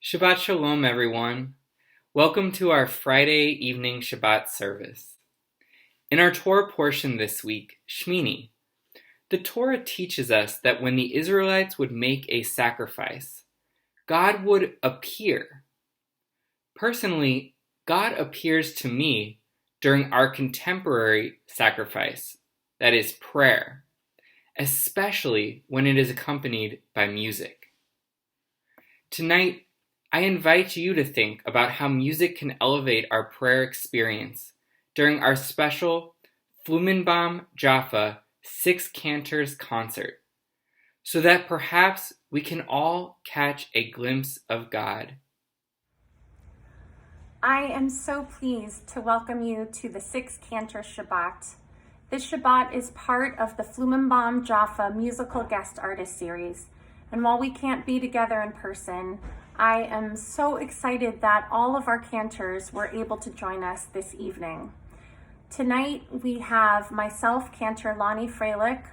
Shabbat Shalom, everyone. Welcome to our Friday evening Shabbat service. In our Torah portion this week, Shmini, the Torah teaches us that when the Israelites would make a sacrifice, God would appear. Personally, God appears to me during our contemporary sacrifice, that is prayer, especially when it is accompanied by music. Tonight, I invite you to think about how music can elevate our prayer experience during our special Flumenbaum Jaffa 6 Cantors concert, so that perhaps we can all catch a glimpse of God. I am so pleased to welcome you to the 6 Cantors Shabbat. This Shabbat is part of the Flumenbaum Jaffa musical guest artist series, and while we can't be together in person, I am so excited that all of our cantors were able to join us this evening. Tonight we have myself, Cantor Lonnie Freilich,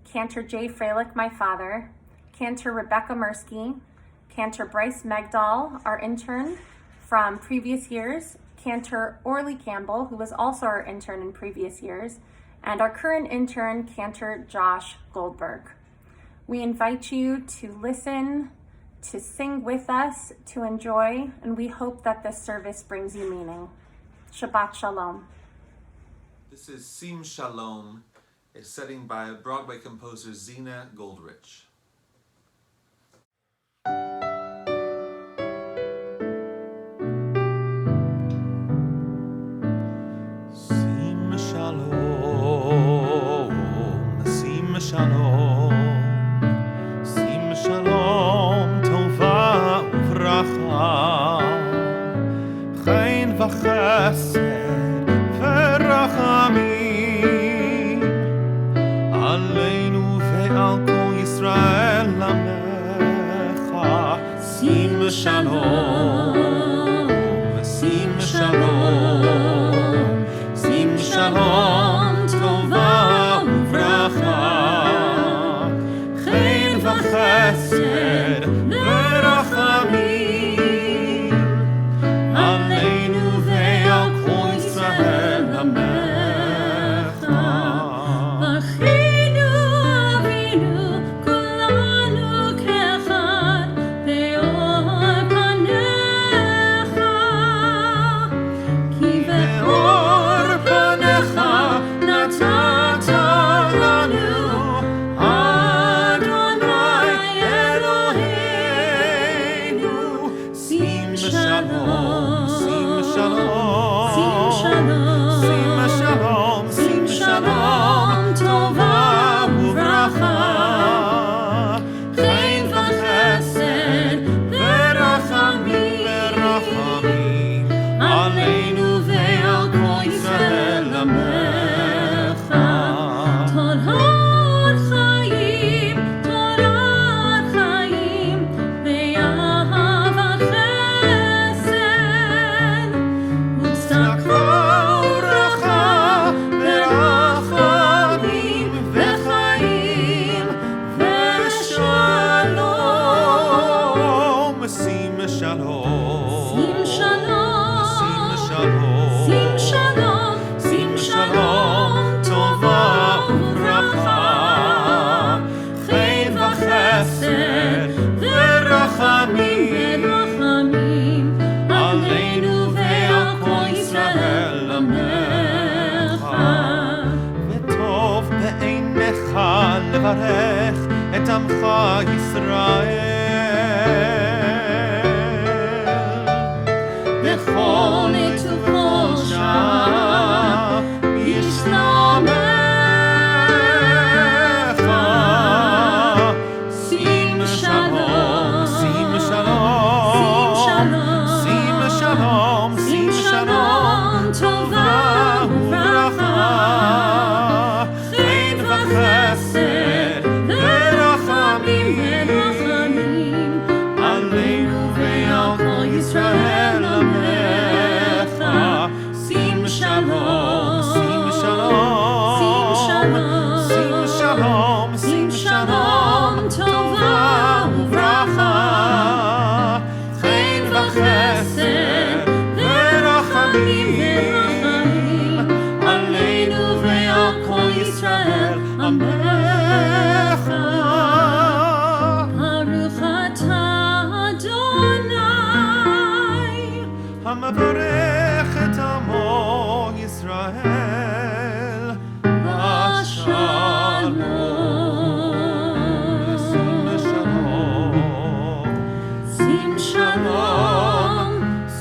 Cantor Jay Freilich, my father, Cantor Rebecca Mirsky, Cantor Bryce Megdal, our intern from previous years, Cantor Orly Campbell, who was also our intern in previous years, and our current intern, Cantor Josh Goldberg. We invite you to listen, to sing with us, to enjoy, and we hope that this service brings you meaning. Shabbat Shalom. This is Sim Shalom, a setting by Broadway composer Zena Goldrich. Sim Shalom, Sim Shalom, Sim Shalom, Tova uvracha, Chain v'chesed v'rachamim, Aleinu ve'al kol Yisrael lamecha. Sim Shalom, Sim Shalom, Sim Shalom, Tova uvracha, Chain v'chesed v'rachamim, Aleinu ve'al kol Yisrael lamecha. Achinu Avinu kulanu kechad be'or panecha, ki be'or panecha עמך ישראל בכל עת ובכל שעה בשלומך שים שלום שים שלום שים שלום שים שלום טובה וברכה חן וחסד ורחמים עלינו ועל כל ישראל עמך שים שלום שים שלום שים שלום שים שלום טובה וברכה חן וחסד ורחמים עלינו ועל כל ישראל עמך ברוך אתה אדוני המברך את עמו ישראל בשלום שים שלום שים שלום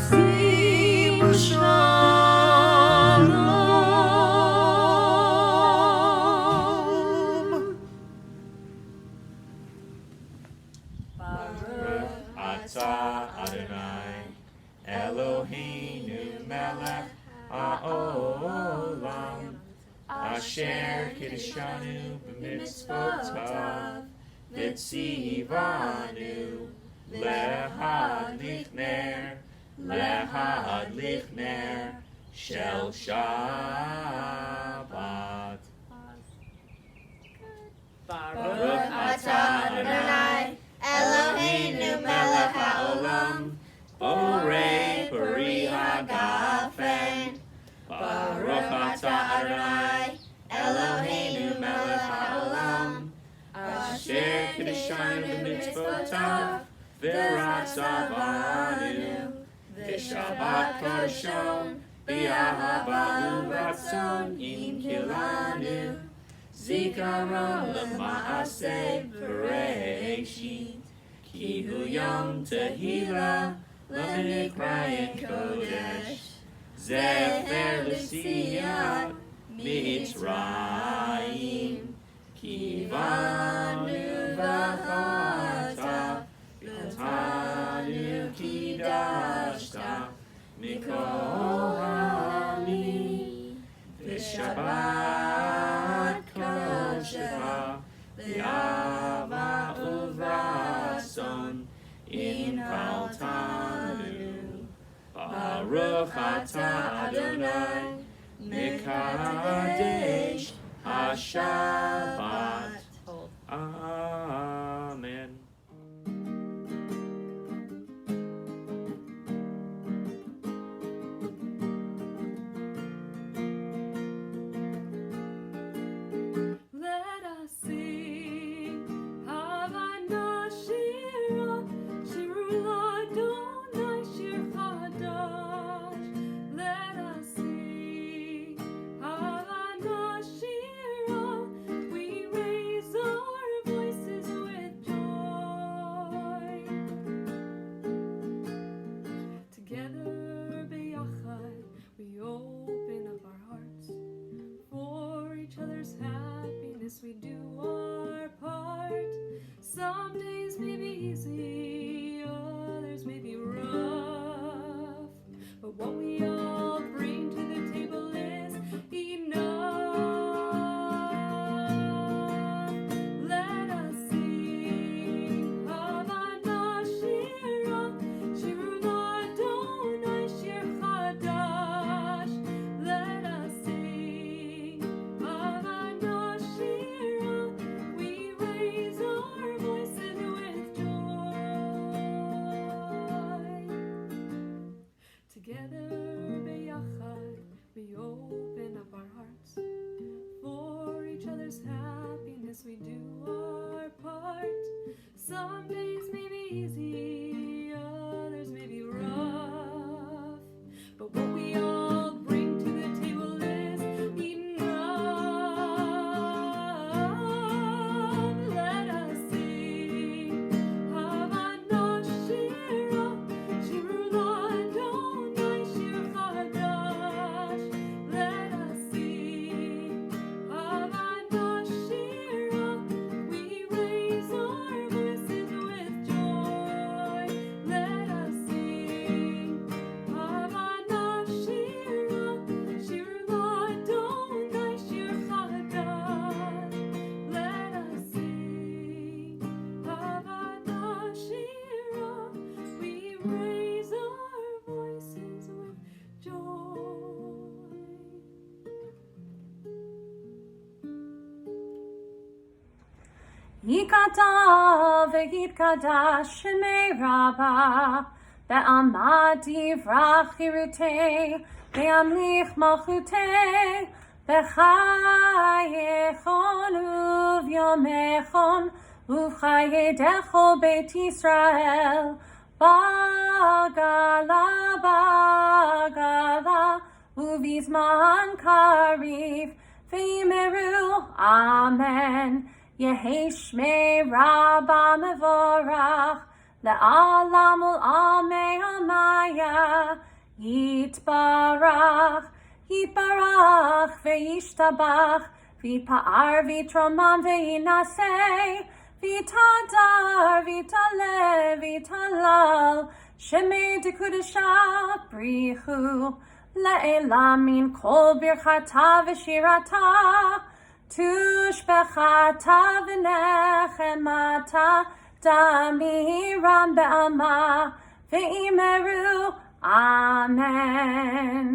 שים שלום Ata Adonai Eloheinu melech haolam Asher kiddushanu b'mitzvotav v'tzivanu lehadlich ner shel Shabbat Baruch atah Adonai Eloheinu melech haolam Borei peri hagafen Baruch atah Adonai Eloheinu melech haolam Asher kiddushanu b'mitzvotav v'ratzavanu v'shabbat kodashon b'ahava u'ratzon im kilanu Zikaron lema'aseh Bereshit Ki hu yom tehila L'nikrayin kodesh Zefer l'siyat Mitzrayim Ki vanu v'chata V'tanu kidashta Mikol ha'ami V'shabbat Kodesh V'yava uvrason in kaltanu Baruch atah Adonai Mekadesh HaShabbat Amen. Let us sing Havana Shira Shiru Ladonai Shir Chadash. Let us sing Havana Shira Yikata v'yitkadosh shemei Rabbah, be'amad yivrach chirutei, be'amlich malchutei, b'chayechon uvyomechon, uvchayedecho beit Yisrael, bagala bagala, uvizman kariv, v'yimeru, amen. Yehi shmei Rabbah mevorach, le'alam ul'amei amaya, yitbarach, yitbarach, ve'yishtabach, v'yipa'ar v'yitromam ve'yinaseh, v'yitadar, v'yitaleh, v'yitalal, shemei dekudesha brichu, le'elam min kol birchata v'shirata, Tushbechata v'nechemata damiram be'ama ve'imeru. Amen.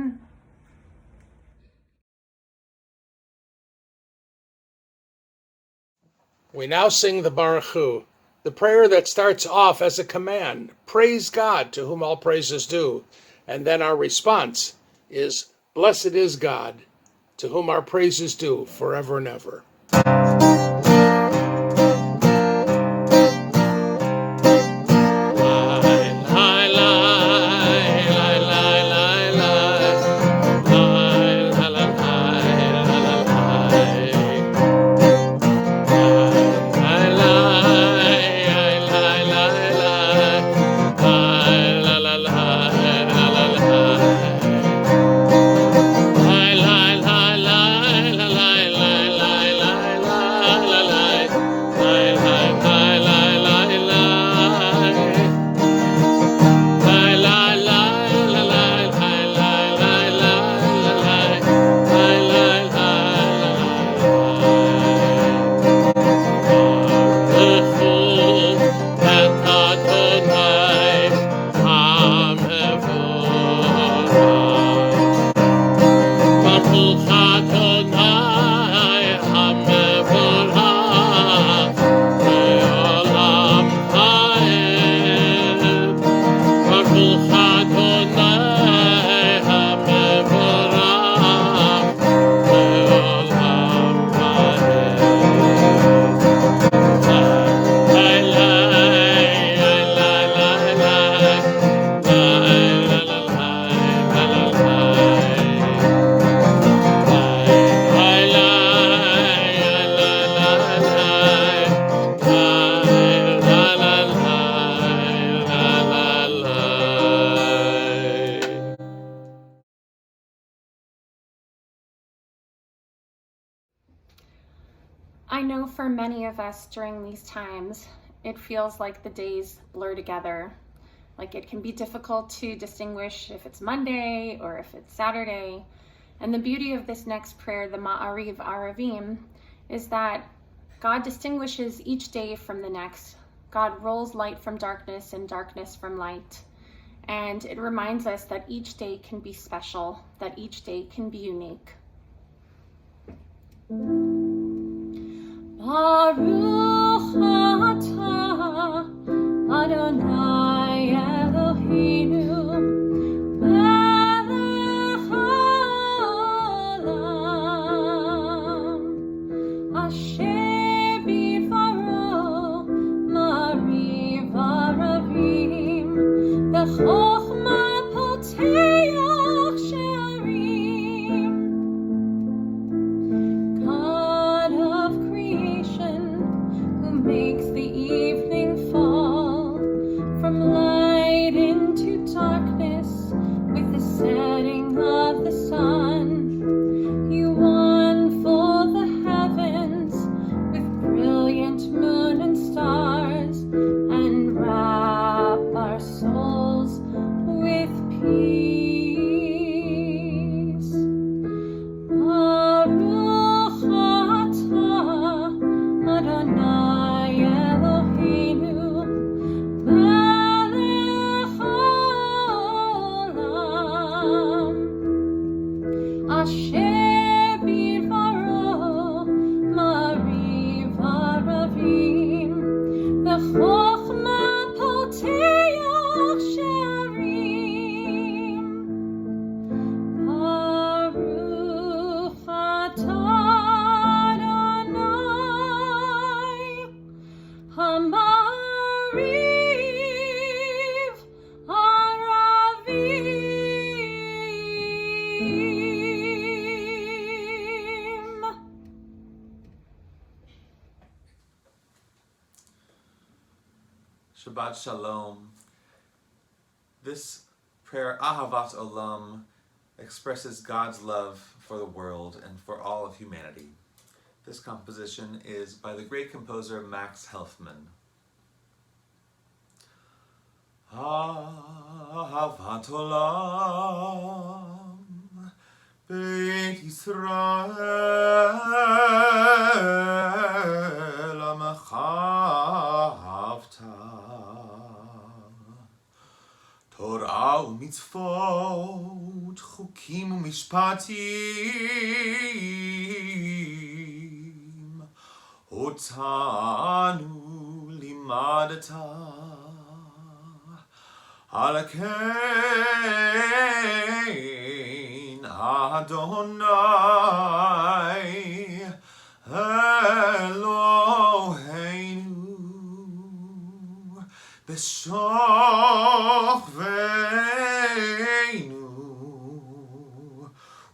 We now sing the Baruch Hu, the prayer that starts off as a command, praise God to whom all praise is due, and then our response is, blessed is God, to whom our praise is due forever and ever. I know for many of us during these times, it feels like the days blur together. Like it can be difficult to distinguish if it's Monday or if it's Saturday. And the beauty of this next prayer, the Ma'ariv Aravim, is that God distinguishes each day from the next. God rolls light from darkness and darkness from light. And it reminds us that each day can be special, that each day can be unique. Baruch atah Adonai Eloheinu melech haolam asher bidbaro ma'ariv aravim v'chochma poteach she'arim. God of creation, who makes the evening fall from light into darkness with the setting of the sun. You unfold the heavens with brilliant moon and stars and wrap our souls with peace. Baruch atah Adonai Shabbat Shalom. This prayer, Ahavat Olam, expresses God's love for the world and for all of humanity. This composition is by the great composer Max Helfman. Ahavat Olam, Beit Yisrael, Amecha Havta, Torah u'mitzvot, chukim u'mishpatim, otanu limadata, alakein Adonai Eloheinu b'shachveinu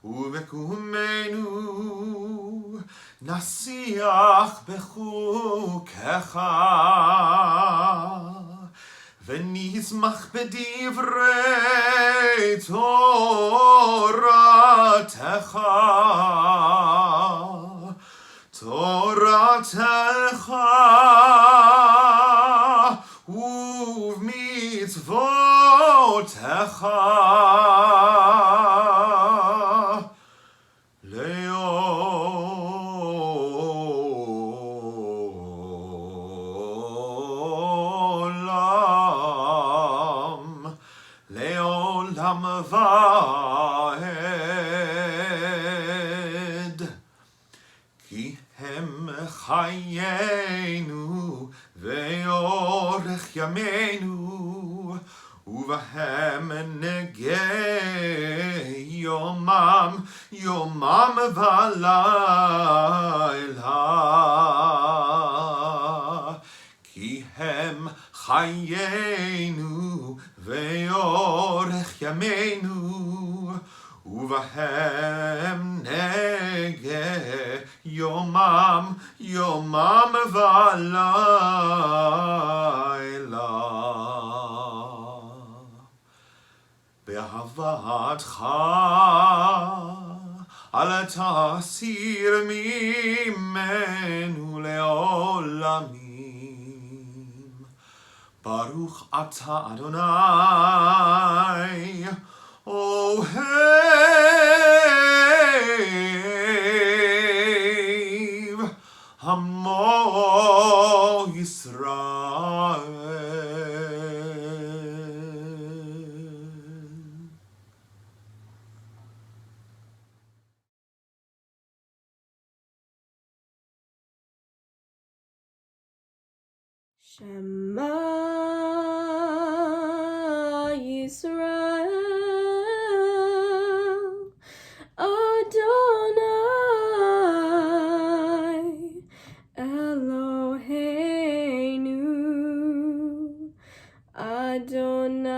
u'bekumenu nasiach bechukecha ונשמח בדברי תורתך, תורתך ובמצוותיך לעולם ועד, כי הם חיינו ואורך ימינו, ובהם נגה יומם ולילה, כי הם חיינו ואורך ימינו, ובהם נגה יומם ולילה. באהבתך אל תסיר ממנו לעולמים. ברוך אתה אדוני אוהב עמו ישראל. Shema Yisrael, Adonai Eloheinu, Adonai,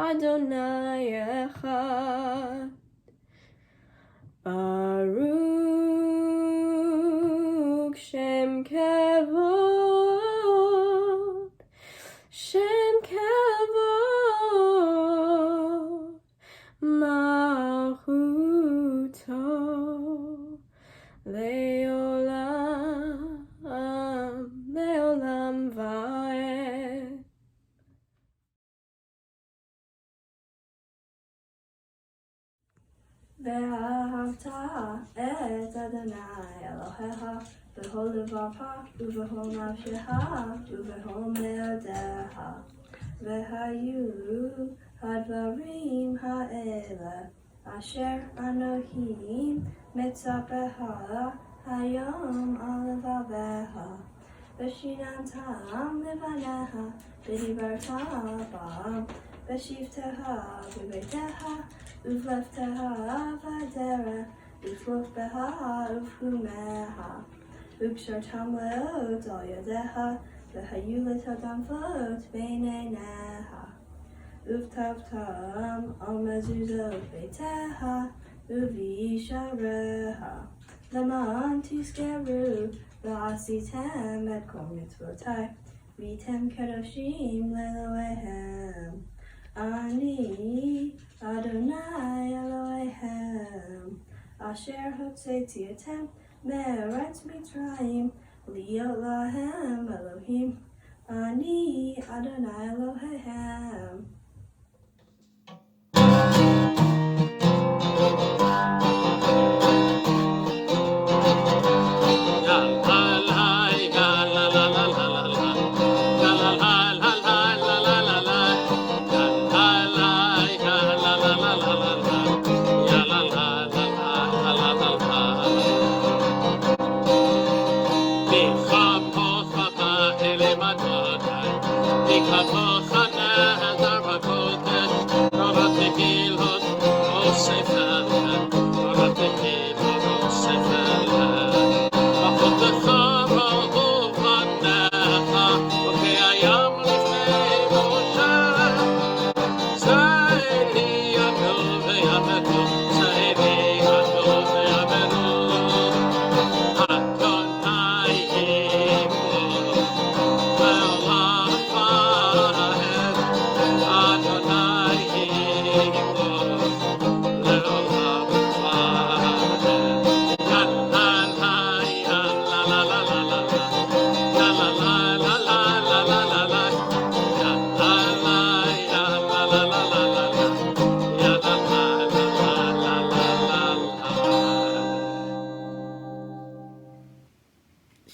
Adonai Echad. Baruch Shem Kevod, Shem Kevod, Malchuto, Leolam, Leolam Vaed. ואהבת את אדוני אלוהיך בכל לבבך ובכל נפשך ובכל מאודיך. והיו הדברים האלה אשר אנוכי מצפך היום על לבביך, ושיננתם לבניך ודיברת בם בשבתך בביתך ובלבתך בדרך ובפלפך ובחומך, וקשרתם לאות על ידיך והיו לתדלפות בין עיניך, וכתבתם על מזוזות ביתך ובישעריך, למען תזכרו ועשיתם את כל מצוותיי, והייתם קדושים לאלוהיהם. אני אדוני אלוהיהם, אשר הוצאתי אתם מארץ מצרים, להיות להם אלוהים. אני אדוני אלוהיהם.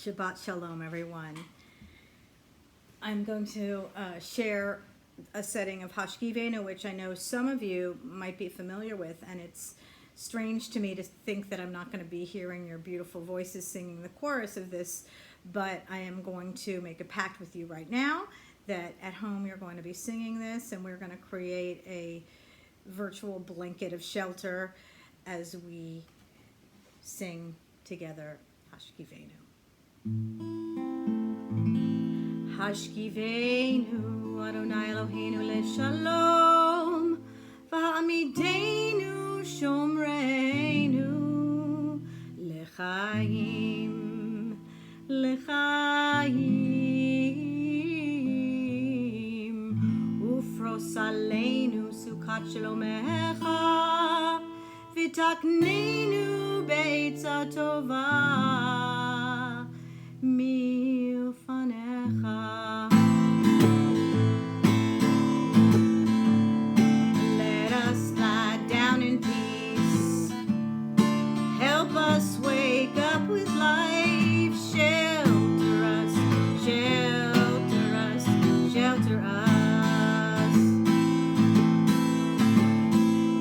Shabbat Shalom, everyone. I'm going to share a setting of Hashkivenu, which I know some of you might be familiar with, and it's strange to me to think that I'm not going to be hearing your beautiful voices singing the chorus of this, but I am going to make a pact with you right now that at home you're going to be singing this, and we're going to create a virtual blanket of shelter as we sing together Hashkivenu. Hashkivenu Adonai Eloheinu leshalom, v'hamidenu shomreinu lechaim, ufros aleinu sukat shalomecha, v'taknenu be'etza tova milfanecha. Let us lie down in peace. Help us wake up with life. Shelter us, shelter us, shelter us.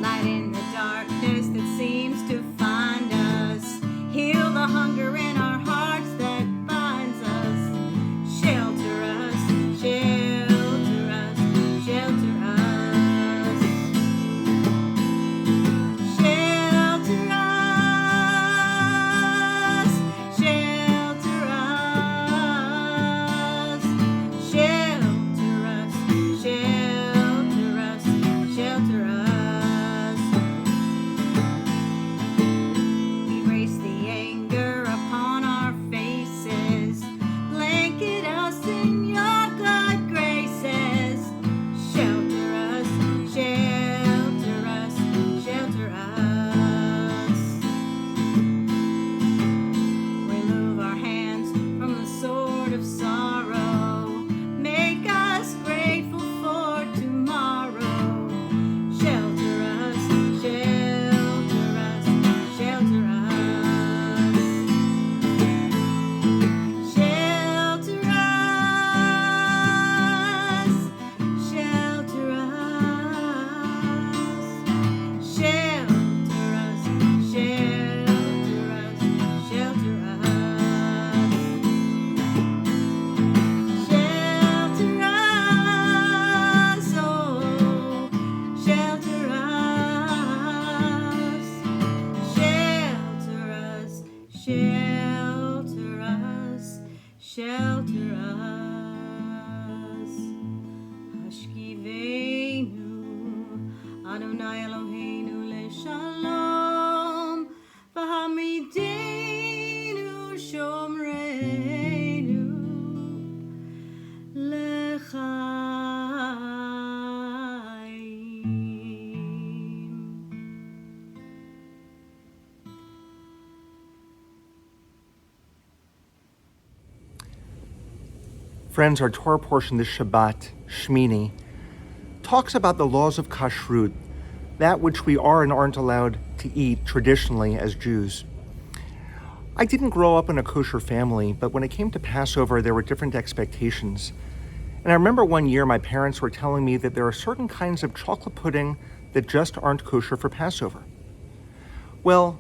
Light in the darkness that seems to find us. Heal the hunger in our hearts that binds us. Shelter us, shelter us, shelter us. Shelter us, shelter us. Shelter us, shelter us, shelter us. Erase the anger upon our faces. Blanket us in your good graces. Shelter us, shelter us, shelter us. Remove our hands from the sword of sorrow. Make us grateful for tomorrow. Shelter us, shelter us, shelter us. Shelter us, shelter us. Shelter us, shelter us, shelter us. Shelter us, oh, shelter us. Shelter us, shelter us, shelter us. Hashkivenu Adonai Eloheinu leshalom, v'hamidenu shomreinu Friends, our Torah portion this Shabbat, Shmini, talks about the laws of kashrut, that which we are and aren't allowed to eat traditionally as Jews. I didn't grow up in a kosher family, but when it came to Passover, there were different expectations. And I remember one year my parents were telling me that there are certain kinds of chocolate pudding that just aren't kosher for Passover. Well,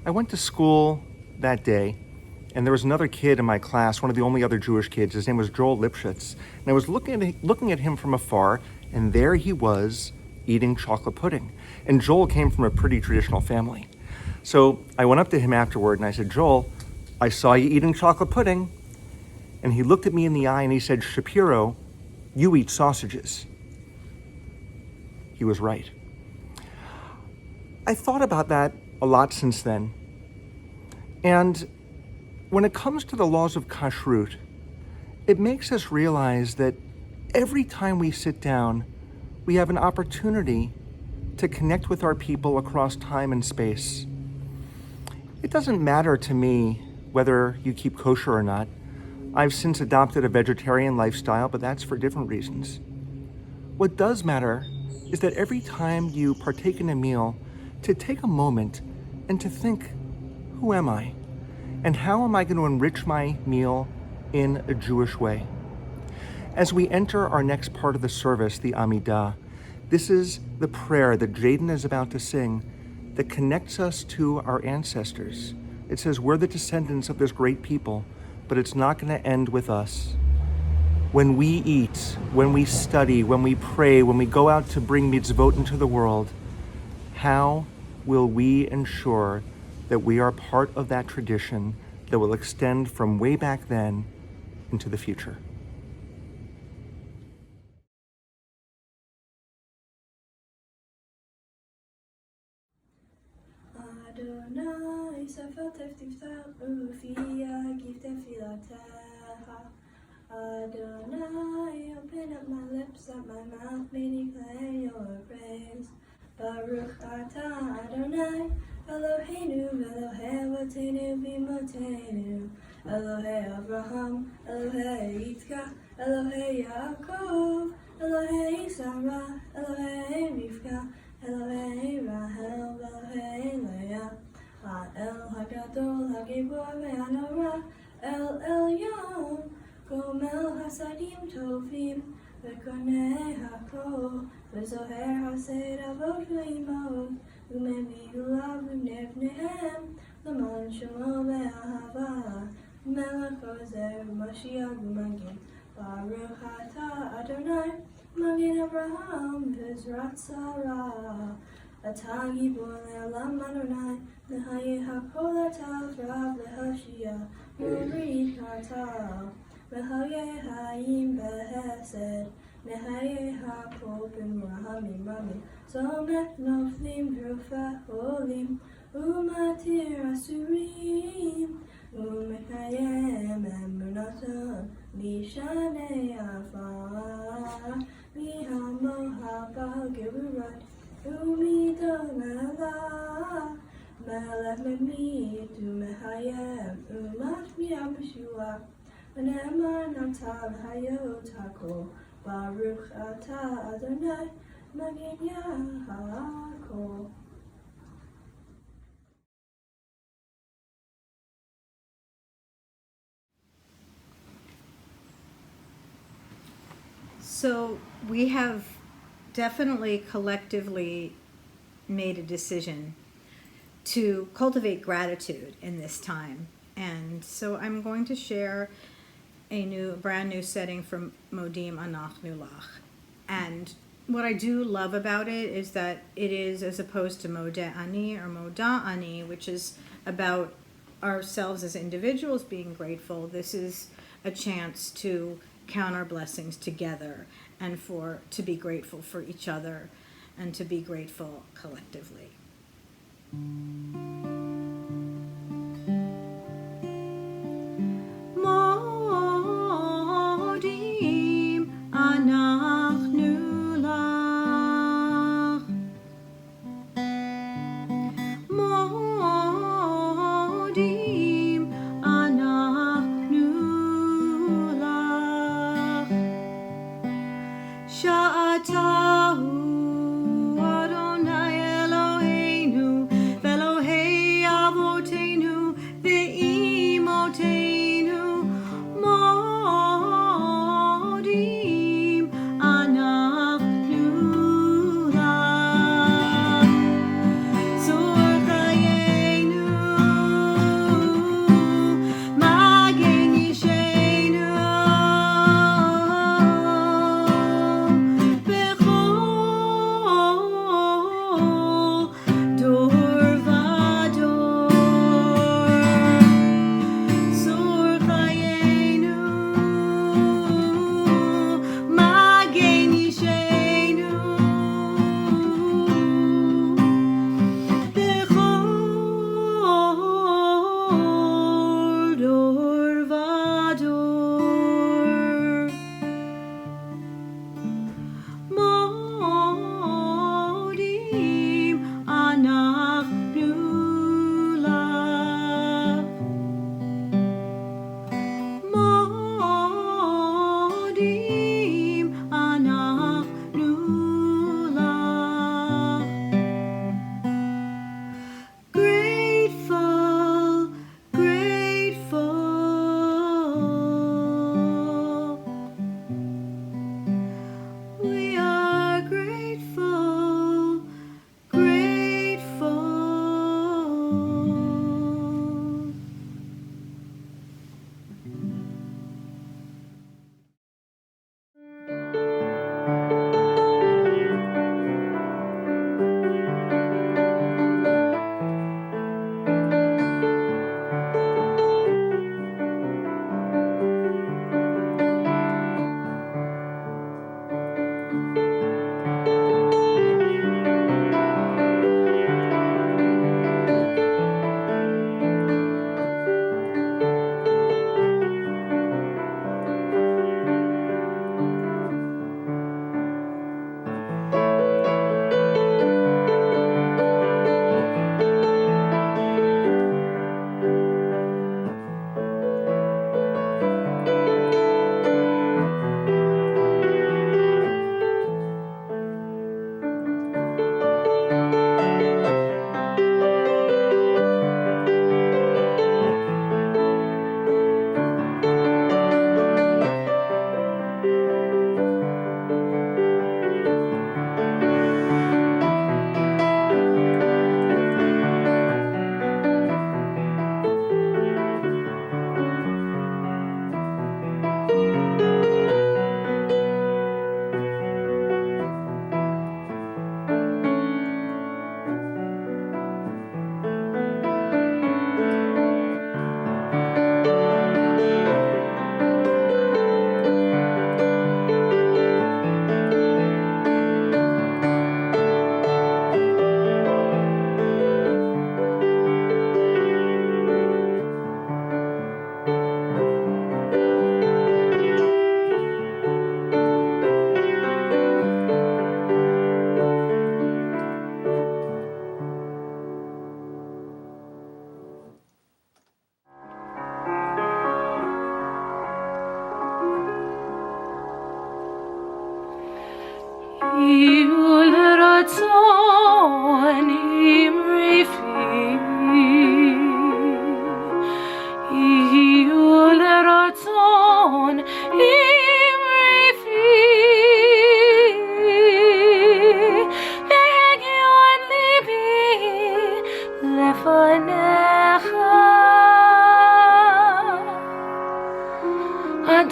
I went to school that day, and there was another kid in my class, one of the only other Jewish kids. His name was Joel Lipschitz. And I was looking at him from afar, and there he was eating chocolate pudding. And Joel came from a pretty traditional family. So I went up to him afterward and I said, Joel, I saw you eating chocolate pudding. And he looked at me in the eye and he said, Shapiro, you eat sausages. He was right. I thought about that a lot since then. And when it comes to the laws of kashrut, it makes us realize that every time we sit down, we have an opportunity to connect with our people across time and space. It doesn't matter to me whether you keep kosher or not. I've since adopted a vegetarian lifestyle, but that's for different reasons. What does matter is that every time you partake in a meal, to take a moment and to think, who am I? And how am I going to enrich my meal in a Jewish way? As we enter our next part of the service, the Amidah, this is the prayer that Jaden is about to sing that connects us to our ancestors. It says we're the descendants of this great people, but it's not going to end with us. When we eat, when we study, when we pray, when we go out to bring mitzvot into the world, how will we ensure that we are part of that tradition that will extend from way back then into the future? Adonai, Safatev Tiftaru, Fia, give Tefilateha. Adonai, open up my lips, that my mouth may declare your praise. Baruch Atah Adonai, Eloheinu, Elohei Avotenu Bimotenu, Elohei Avraham, Elohei Yitzchak, Elohei Yaakov, Elohei Sarah, Elohei Rivka, Elohei Rahel, Elohei Leah, Ha'el HaGadol, HaGibor ve'Hanora, El Elyon, Gomel Hasadim Tovim, Ve'konei HaKol, Ve'zoher HaSeir Avot Ve'imot, U'memi Ulav U'nevnehem, L'man Shemo ve'ahava, Melech Ozer, Mashiach U'magin, Baruch Atah Adonai, Magin Abraham, V'ezrat Sarah, Atah Gibor Le'olam Adonai, L'hayeh HaKol Atah V'rav L'hoshia, U'rid Kartal, L'hayeh Hayim B'hesed, L'hayeh HaKol B'mrahamim Ramim, Zomet Noflim V'rufah Olim, U'matir Asurim, U'mekayem Emunaton, Mishanei Afar, Mihamo Haba Geburat, Umidon Allah, Melech Memid, Umehayem, Umat Miyam Shua, V'ne'emar Natal Hayot HaKol, Baruch Atah Adonai, Magin HaKol. So we have definitely collectively made a decision to cultivate gratitude in this time. And so I'm going to share a brand new setting from Modim Anachnu Lach. And what I do love about it is that it is, as opposed to Modeh Ani or Moda Ani, which is about ourselves as individuals being grateful, this is a chance to count our blessings together and to be grateful for each other and to be grateful collectively. Modim anachnu lach, modim anachnu lach.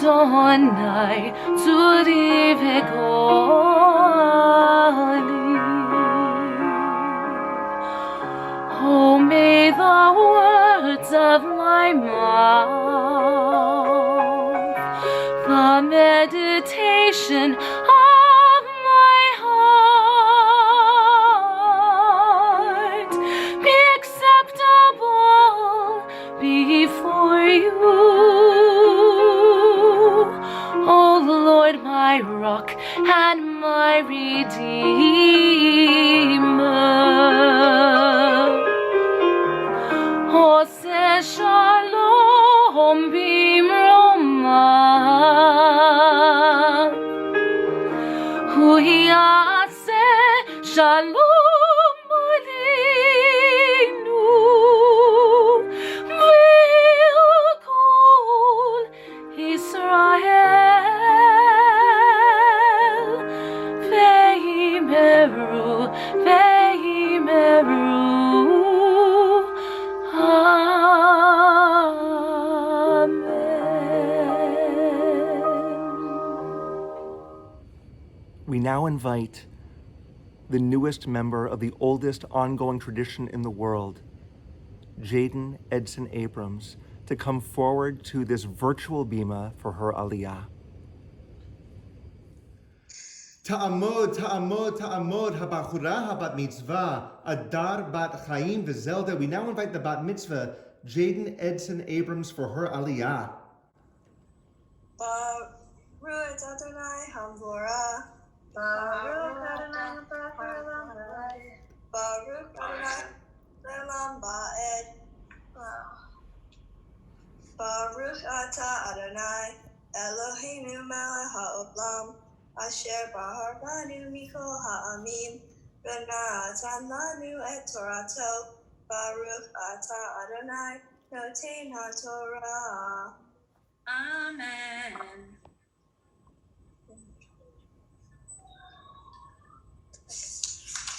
Adonai Tzuri v'goli. Oh, may the words of my mouth, the meditation of my heart be acceptable before you, O Lord, my rock and my redeemer. Ose shalom bimroma, hu yaseh shalom aleinu, v'kol Yisrael ve'imeru, ve'imeru. We now invite the newest member of the oldest ongoing tradition in the world, Jaden Edson Abrams, to come forward to this virtual bima for her aliyah. Ta'amod, ta'amod, ta'amod, habachura, habat mitzvah, Adar bat Chaim v'Zelda. We now invite the bat mitzvah, Jaden Edson Abrams, for her aliyah. Baruch Adonai Hamvorah. Baruch Adonai Hamvorah. Baruch Adonai Lelam Ba'ed. Baruch Atah Adonai Eloheinu melech ha'olam asher baharanu mikol ha'amim v'natan lanu et Torato. Baruch Atah Adonai noten ha'Torah. Amen.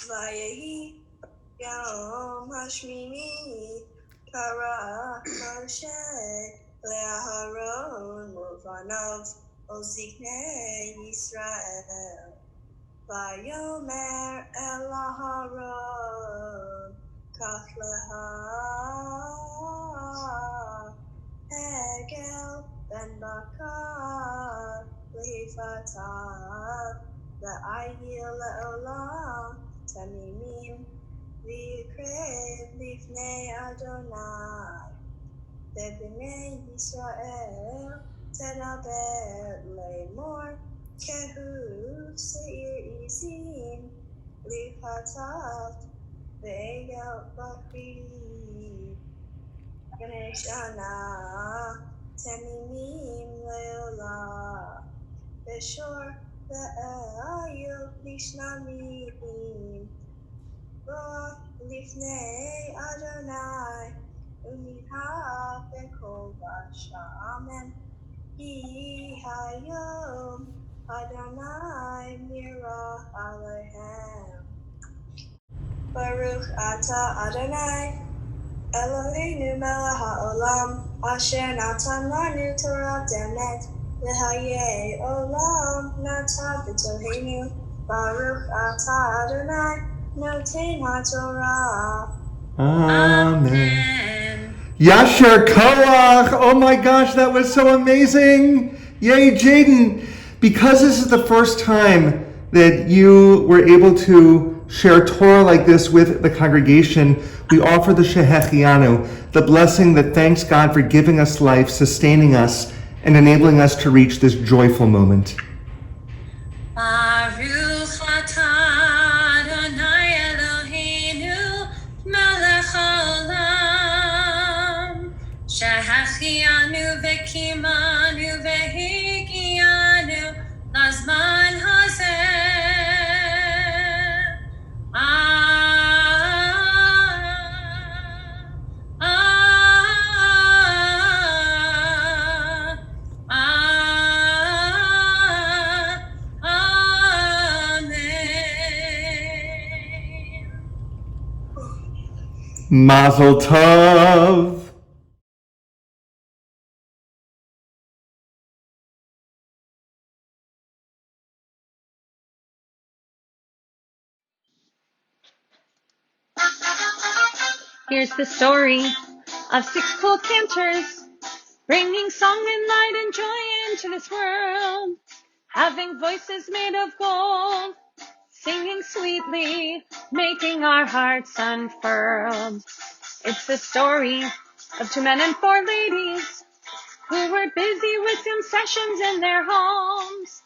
Vayehi Yom Hashmini Kara Moshe Le'aharon Movanov Oziknei Yisrael Vayomer El Aharon Kach Leha Hegel Ben Bakar Lehifatav Ve'ayil Le'olam Tamimim V'yikrev Lifnei Adonai B'bnei Yisrael Tedaber Le'mor Kehu Seir Izim Lifatav Ve'egel Bakri Ganeshana Tamimim Le'olam B'shor Ve'ayil Lishnamim Roh Lifnei Adonai Umiha B'kol Basha Amen Hi Hayom Adonai Mirah Aleichem Baruch Atah Adonai Eloheinu melech ha'olam asher natan lanu Torah demet v'hayei olam natan b'toheinu Baruch Atah Adonai noten ha'Torah. Amen. Yasher Koach! Oh my gosh, that was so amazing! Yay, Jaden! Because this is the first time that you were able to share Torah like this with the congregation, we offer the Shehechianu, the blessing that thanks God for giving us life, sustaining us, and enabling us to reach this joyful moment. Baruch atah Adonai Eloheinu melech haolam shehachianu v'kimanu v'higianu lazman hazeh. Mazel Tov! Here's the story of 6 cool cantors, bringing song and light and joy into this world, having voices made of gold, singing sweetly, making our hearts unfurled. It's the story of 2 men and 4 ladies who were busy with Zoom sessions in their homes,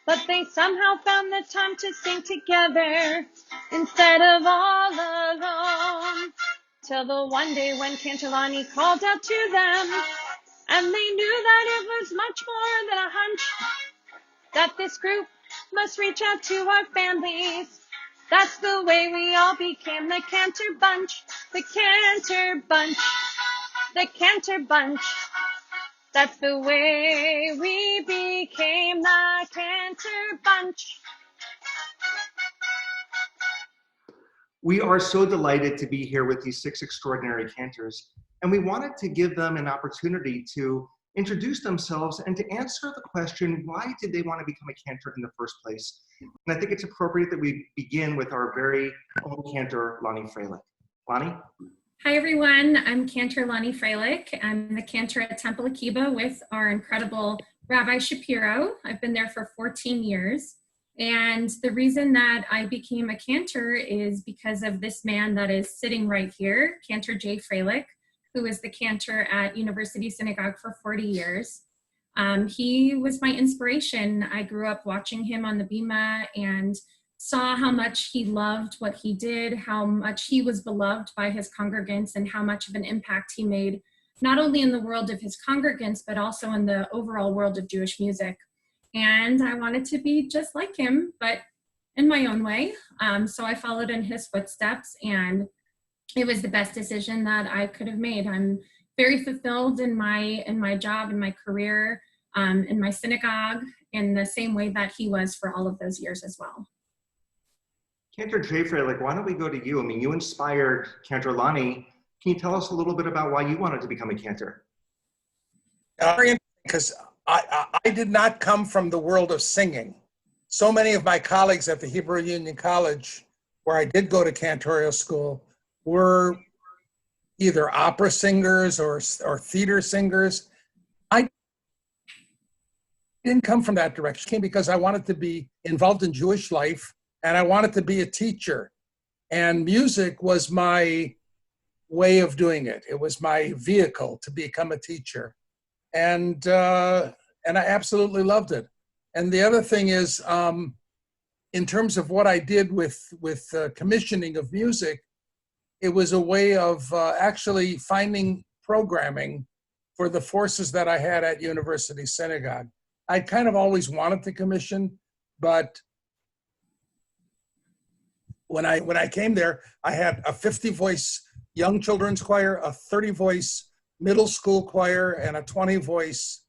but they somehow found the time to sing together instead of all alone. Till the one day when Cantor called out to them, and they knew that it was much more than a hunch, that this group must reach out to our families. That's the way we all became the Cantor Bunch, the Cantor Bunch, the Cantor Bunch. That's the way we became the Cantor Bunch. We are so delighted to be here with these 6 extraordinary cantors, and we wanted to give them an opportunity to introduce themselves and to answer the question, why did they want to become a cantor in the first place? And I think it's appropriate that we begin with our very own cantor, Lonnie Freilich. Lonnie? Hi everyone, I'm Cantor Lonnie Freilich. I'm the cantor at Temple Akiba with our incredible Rabbi Shapiro. I've been there for 14 years. And the reason that I became a cantor is because of this man that is sitting right here, Cantor Jay Freilich, who was the cantor at University Synagogue for 40 years. He was my inspiration. I grew up watching him on the Bima and saw how much he loved what he did, how much he was beloved by his congregants, and how much of an impact he made, not only in the world of his congregants, but also in the overall world of Jewish music. And I wanted to be just like him, but in my own way. So I followed in his footsteps, and it was the best decision that I could have made. I'm very fulfilled in my job, in my career, in my synagogue, in the same way that he was for all of those years as well. Cantor Jay Freilich, why don't we go to you? I mean, you inspired Cantor Lonnie. Can you tell us a little bit about why you wanted to become a cantor? Because I did not come from the world of singing. So many of my colleagues at the Hebrew Union College, where I did go to cantorial school, were either opera singers or theater singers. I didn't come from that direction. I came because I wanted to be involved in Jewish life, and I wanted to be a teacher. And music was my way of doing it. It was my vehicle to become a teacher. And I absolutely loved it. And the other thing is, in terms of what I did with commissioning of music, it was a way of actually finding programming for the forces that I had at University Synagogue. I kind of always wanted to commission, but when I came there, I had a 50-voice young children's choir, a 30-voice middle school choir, and a 20-voice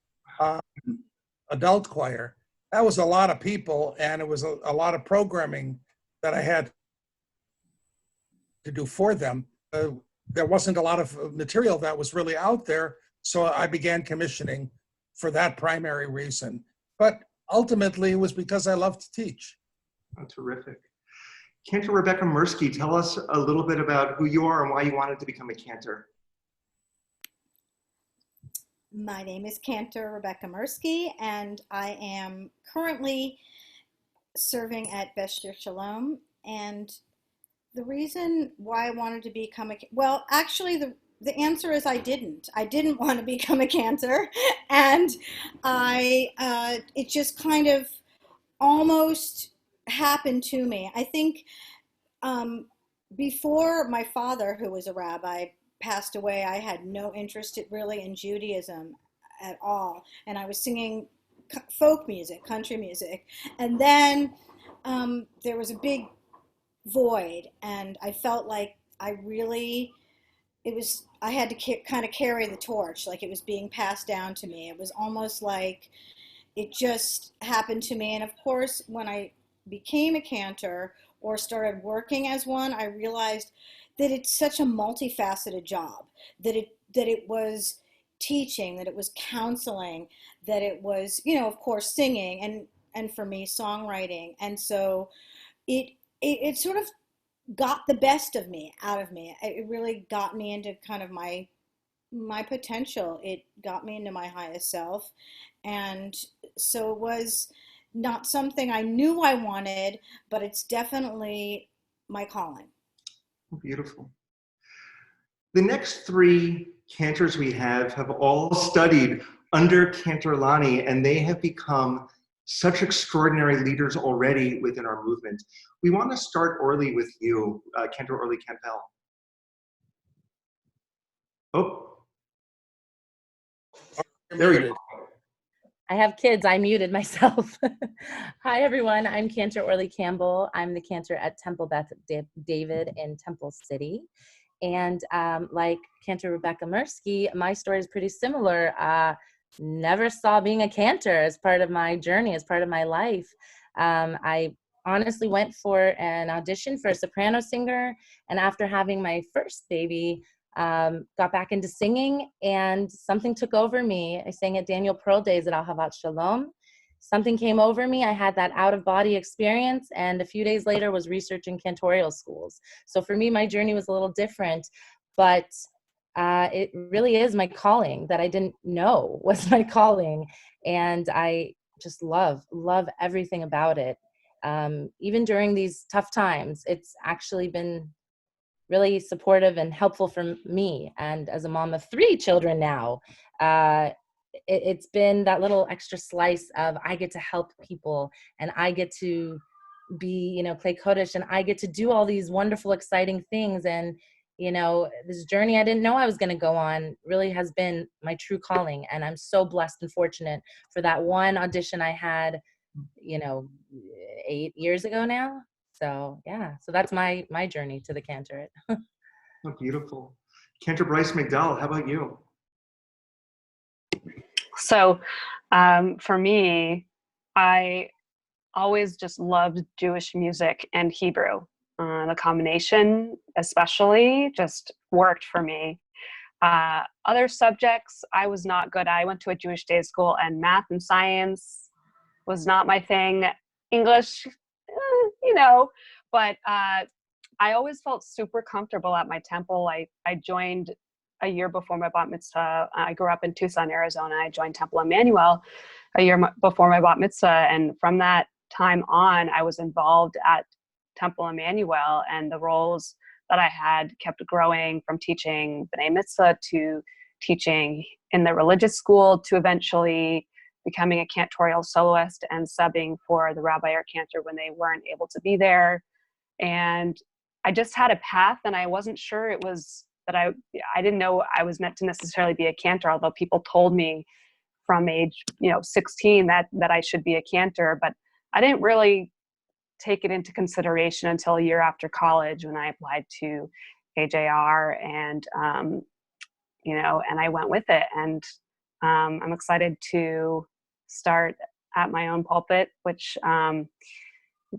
adult choir. That was a lot of people, and it was a lot of programming that I had to do for them. There wasn't a lot of material that was really out there, so I began commissioning for that primary reason. But ultimately, it was because I love to teach. Oh, terrific. Cantor Rebecca Mirsky, tell us a little bit about who you are and why you wanted to become a cantor. My name is Cantor Rebecca Mirsky, and I am currently serving at Bester Shalom. And the reason why I wanted to become well, actually, the answer is I didn't. I didn't want to become a cantor, and it just kind of almost happened to me. I think before my father, who was a rabbi, passed away, I had no interest really in Judaism at all. And I was singing folk music, country music. And then there was a big void, and I felt like I had to kind of carry the torch, like it was being passed down to me. It was almost like it just happened to me. And of course, when I became a cantor or started working as one, I realized that it's such a multifaceted job, that it was teaching, that it was counseling, that it was, of course, singing, and for me, songwriting. And so it sort of got the best of me out of me. It really got me into kind of my potential. It got me into my highest self. And so it was not something I knew I wanted, but it's definitely my calling. Beautiful. The next three cantors we have all studied under Cantor Lani, and they have become such extraordinary leaders already within our movement. We want to start Orly with you, Cantor Orly Campbell. Oh, there we go. I have kids. I muted myself. Hi, everyone. I'm Cantor Orly Campbell. I'm the cantor at Temple Beth David in Temple City. And like Cantor Rebecca Mirsky, my story is pretty similar. Never saw being a cantor as part of my journey, as part of my life. I honestly went for an audition for a soprano singer. And after having my first baby, got back into singing, and something took over me. I sang at Daniel Pearl Days at Ahavat Shalom. Something came over me. I had that out-of-body experience, and a few days later was researching cantorial schools. So for me, my journey was a little different, but it really is my calling that I didn't know was my calling, and I just love everything about it. Even during these tough times, it's actually been really supportive and helpful for me. And as a mom of 3 children now, it's been that little extra slice of I get to help people, and I get to be, play Kodesh, and I get to do all these wonderful, exciting things. And, this journey I didn't know I was going to go on really has been my true calling. And I'm so blessed and fortunate for that one audition I had, 8 years ago now. So yeah, so that's my journey to the cantorate. Oh, beautiful. Cantor Bryce McDowell, how about you? So for me, I always just loved Jewish music and Hebrew. The combination especially just worked for me. Other subjects I was not good at. I went to a Jewish day school, and math and science was not my thing. English, but I always felt super comfortable at my temple. I joined a year before my bat mitzvah. I grew up in Tucson, Arizona. I joined Temple Emmanuel a year before my bat mitzvah. And from that time on, I was involved at Temple Emmanuel, and the roles that I had kept growing, from teaching B'nai Mitzvah to teaching in the religious school to eventually becoming a cantorial soloist and subbing for the rabbi or cantor when they weren't able to be there. And I just had a path, and I wasn't sure it was that I didn't know I was meant to necessarily be a cantor, although people told me from age 16 that I should be a cantor. But I didn't really take it into consideration until a year after college, when I applied to AJR, and and I went with it. And I'm excited to start at my own pulpit, which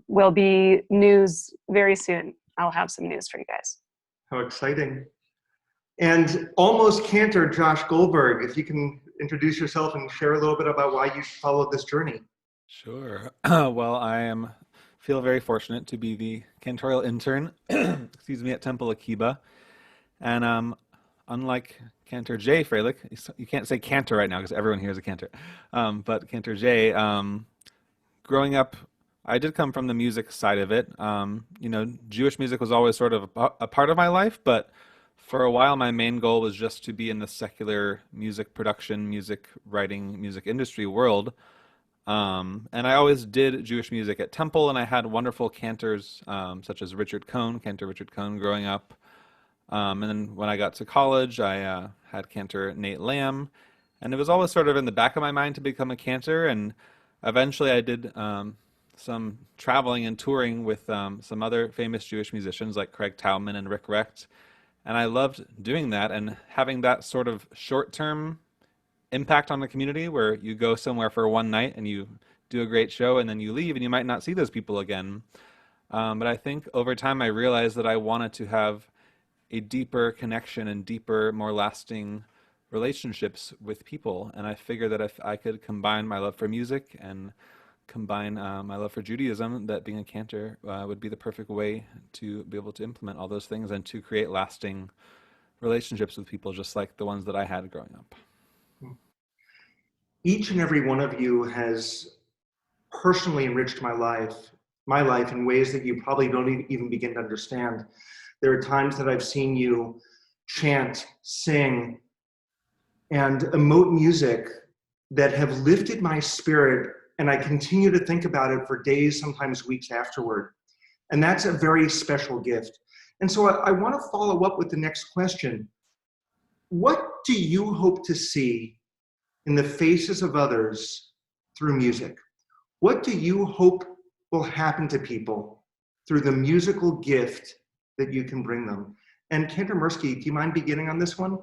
will be news very soon. I'll have some news for you guys. How exciting. And almost cantor Josh Goldberg, if you can introduce yourself and share a little bit about why you followed this journey. Sure. Well, I feel very fortunate to be the cantorial intern, at Temple Akiba. And unlike Cantor Jay Freilich, you can't say cantor right now because everyone here is a cantor. But Cantor Jay, growing up, I did come from the music side of it. Jewish music was always sort of a part of my life, but for a while my main goal was just to be in the secular music production, music writing, music industry world. And I always did Jewish music at Temple, and I had wonderful cantors such as Cantor Richard Cohn growing up. And then when I got to college, I had cantor Nate Lamb, and it was always sort of in the back of my mind to become a cantor. And eventually I did some traveling and touring with some other famous Jewish musicians like Craig Tauman and Rick Recht. And I loved doing that and having that sort of short-term impact on the community, where you go somewhere for one night and you do a great show and then you leave and you might not see those people again. But I think over time I realized that I wanted to have a deeper connection and deeper, more lasting relationships with people. And I figured that if I could combine my love for music and combine my love for Judaism, that being a cantor would be the perfect way to be able to implement all those things and to create lasting relationships with people just like the ones that I had growing up. Each and every one of you has personally enriched my life in ways that you probably don't even begin to understand. There are times that I've seen you chant, sing, and emote music that have lifted my spirit, and I continue to think about it for days, sometimes weeks afterward. And that's a very special gift. And so I want to follow up with the next question. What do you hope to see in the faces of others through music? What do you hope will happen to people through the musical gift that you can bring them? And Cantor Mirsky, do you mind beginning on this one?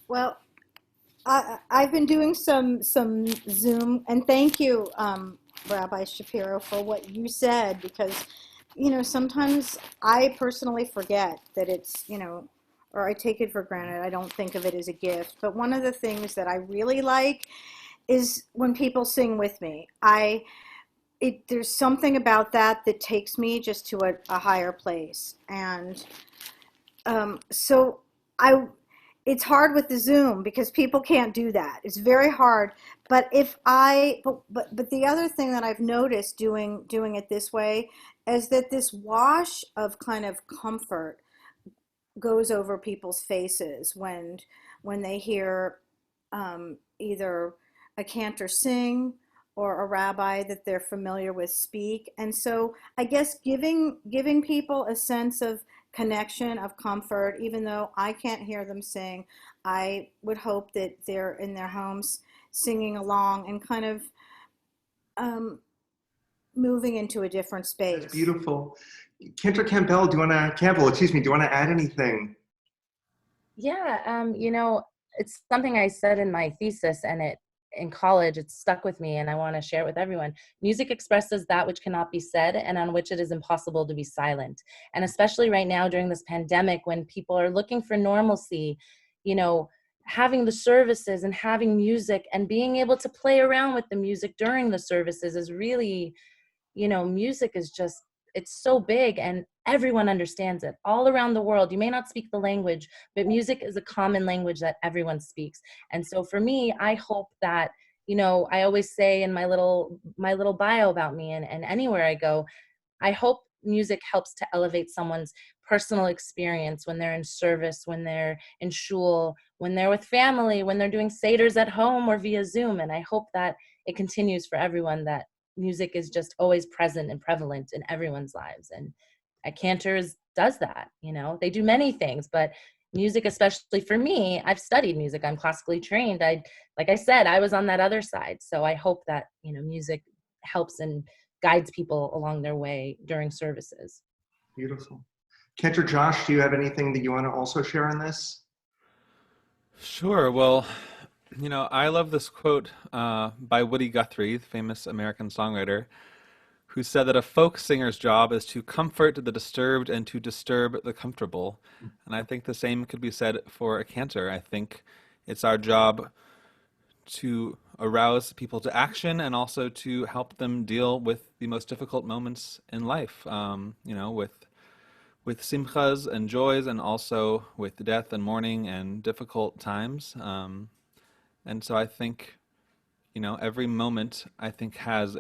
Well, I've been doing some Zoom, and thank you, Rabbi Shapiro, for what you said, because, sometimes I personally forget that it's, or I take it for granted. I don't think of it as a gift. But one of the things that I really like is when people sing with me. There's something about that takes me just to a higher place. And so it's hard with the Zoom because people can't do that. It's very hard. But but the other thing that I've noticed doing it this way is that this wash of kind of comfort goes over people's faces when they hear either a cantor sing or a rabbi that they're familiar with speak. And so I guess giving people a sense of connection, of comfort, even though I can't hear them sing, I would hope that they're in their homes singing along and kind of moving into a different space. That's beautiful. Cantor Campbell, do you want to add anything? Yeah, it's something I said in my thesis, and in college, it's stuck with me, and I want to share it with everyone. Music expresses that which cannot be said and on which it is impossible to be silent. And especially right now during this pandemic, when people are looking for normalcy, having the services and having music and being able to play around with the music during the services is really, music is just, it's so big and everyone understands it all around the world. You may not speak the language, but music is a common language that everyone speaks. And so for me, I hope that, I always say in my little bio about me and anywhere I go, I hope music helps to elevate someone's personal experience when they're in service, when they're in shul, when they're with family, when they're doing seders at home or via Zoom. And I hope that it continues for everyone, that music is just always present and prevalent in everyone's lives. And at Cantors does that, they do many things, but music, especially for me, I've studied music. I'm classically trained. Like I said, I was on that other side. So I hope that, music helps and guides people along their way during services. Beautiful. Cantor Josh, do you have anything that you want to also share on this? Sure. Well, I love this quote by Woody Guthrie, the famous American songwriter, who said that a folk singer's job is to comfort the disturbed and to disturb the comfortable. And I think the same could be said for a cantor. I think it's our job to arouse people to action and also to help them deal with the most difficult moments in life, with simchas and joys, and also with death and mourning and difficult times. And so I think, every moment I think has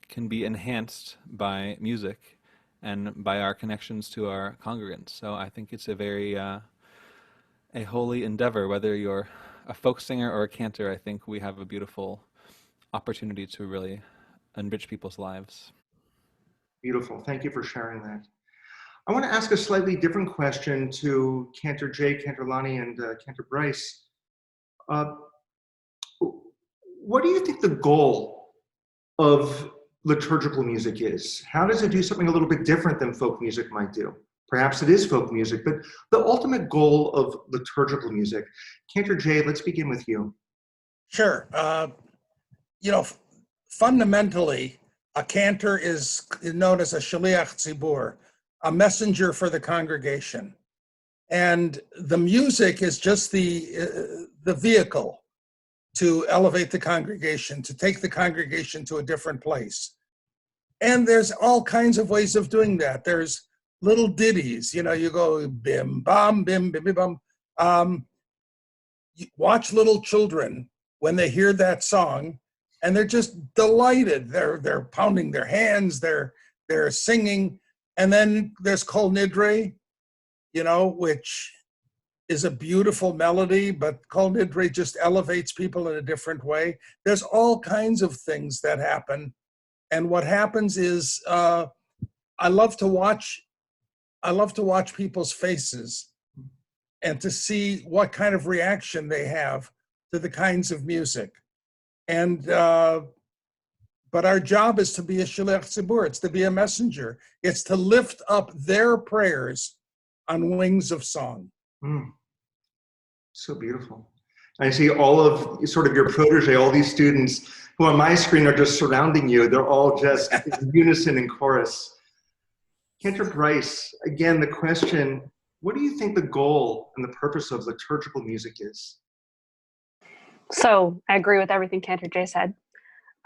can be enhanced by music and by our connections to our congregants. So I think it's a very a holy endeavor, whether you're a folk singer or a cantor. I think we have a beautiful opportunity to really enrich people's lives. Beautiful. Thank you for sharing that. I want to ask a slightly different question to Cantor Jay, Cantor Lonnie, and Cantor Bryce. What do you think the goal of liturgical music is? How does it do something a little bit different than folk music might do? Perhaps it is folk music, but the ultimate goal of liturgical music. Cantor Jay, let's begin with you. Sure. Fundamentally, a cantor is known as a shaliach tzibur, a messenger for the congregation. And the music is just the vehicle to elevate the congregation, to take the congregation to a different place. And there's all kinds of ways of doing that. There's little ditties, you go bim, bam, bim, bim, bim, bam. You watch little children when they hear that song, and they're just delighted. They're pounding their hands, they're singing. And then there's Kol Nidre, which is a beautiful melody, but Kol Nidre just elevates people in a different way. There's all kinds of things that happen. And what happens is I love to watch people's faces and to see what kind of reaction they have to the kinds of music. And but our job is to be a shliach tzibur. It's to be a messenger. It's to lift up their prayers on wings of song. So beautiful. I see all of sort of your protege, all these students who on my screen are just surrounding you. They're all just in unison in chorus. Cantor Bryce, again, the question, what do you think the goal and the purpose of liturgical music is? So I agree with everything Cantor J said.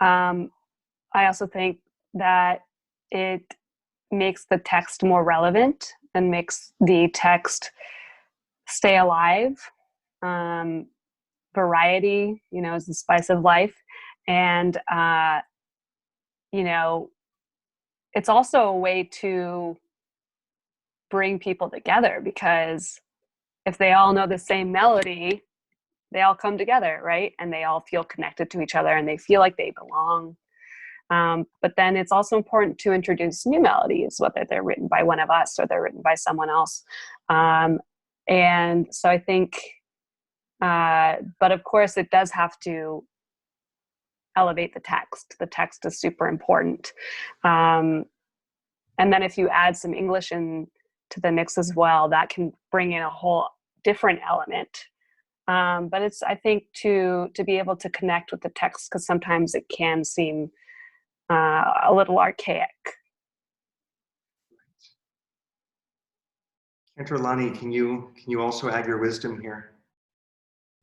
I also think that it makes the text more relevant and makes the text stay alive. Variety, is the spice of life. And, it's also a way to bring people together, because if they all know the same melody, they all come together, right? And they all feel connected to each other and they feel like they belong. But then it's also important to introduce new melodies, whether they're written by one of us or they're written by someone else. And so I think, but of course it does have to elevate the text. The text is super important. And then if you add some English into the mix as well, that can bring in a whole different element. But it's, I think, to be able to connect with the text, because sometimes it can seem a little archaic. Cantor Lani, can you also add your wisdom here?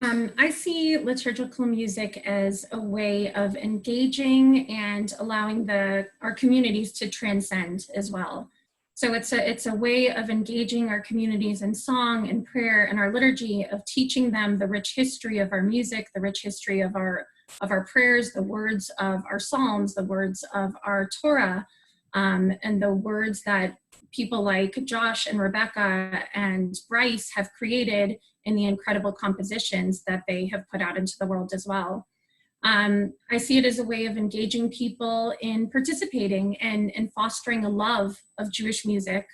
I see liturgical music as a way of engaging and allowing our communities to transcend as well. So it's a way of engaging our communities in song and prayer and our liturgy, of teaching them the rich history of our music, the rich history of our prayers, the words of our psalms, the words of our Torah, and the words that people like Josh and Rebecca and Bryce have created in the incredible compositions that they have put out into the world as well. I see it as a way of engaging people in participating and fostering a love of Jewish music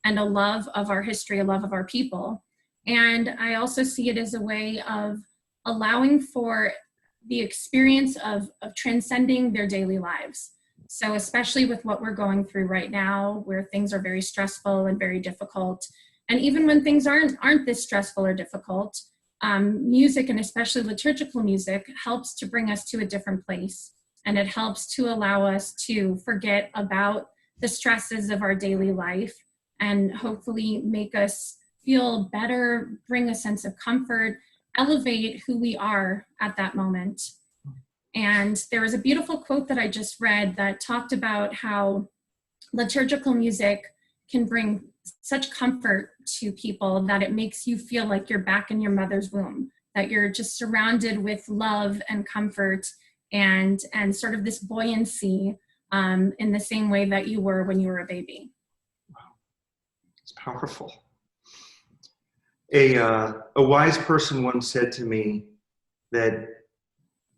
and a love of our history, a love of our people. And I also see it as a way of allowing for the experience of transcending their daily lives. So especially with what we're going through right now, where things are very stressful and very difficult, and even when things aren't this stressful or difficult, music, and especially liturgical music, helps to bring us to a different place. And it helps to allow us to forget about the stresses of our daily life and hopefully make us feel better, bring a sense of comfort, elevate who we are at that moment. And there was a beautiful quote that I just read that talked about how liturgical music can bring such comfort to people that it makes you feel like you're back in your mother's womb, that you're just surrounded with love and comfort and sort of this buoyancy in the same way that you were when you were a baby. Wow, it's powerful. A wise person once said to me that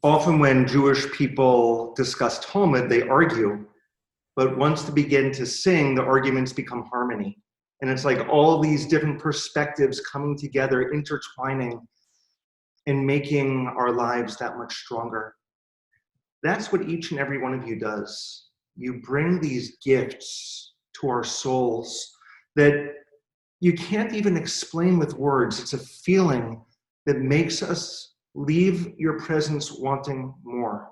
often when Jewish people discuss Talmud, they argue, but once they begin to sing, the arguments become harmony. And it's like all these different perspectives coming together, intertwining, and making our lives that much stronger. That's what each and every one of you does. You bring these gifts to our souls that you can't even explain with words. It's a feeling that makes us leave your presence wanting more.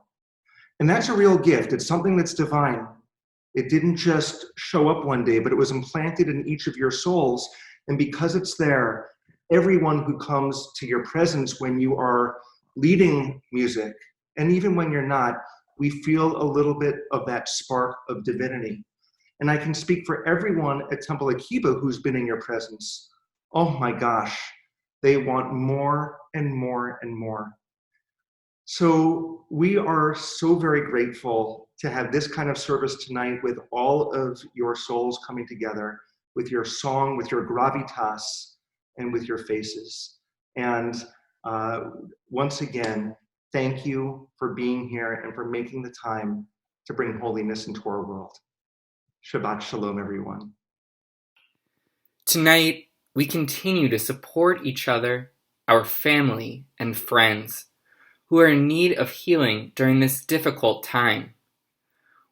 And that's a real gift. It's something that's divine. It didn't just show up one day, but it was implanted in each of your souls. And because it's there, everyone who comes to your presence when you are leading music, and even when you're not, we feel a little bit of that spark of divinity. And I can speak for everyone at Temple Akiba who's been in your presence. Oh my gosh, they want more and more and more. So we are so very grateful to have this kind of service tonight with all of your souls coming together, with your song, with your gravitas, and with your faces. And once again, thank you for being here and for making the time to bring holiness into our world. Shabbat Shalom, everyone. Tonight, we continue to support each other, our family, and friends who are in need of healing during this difficult time.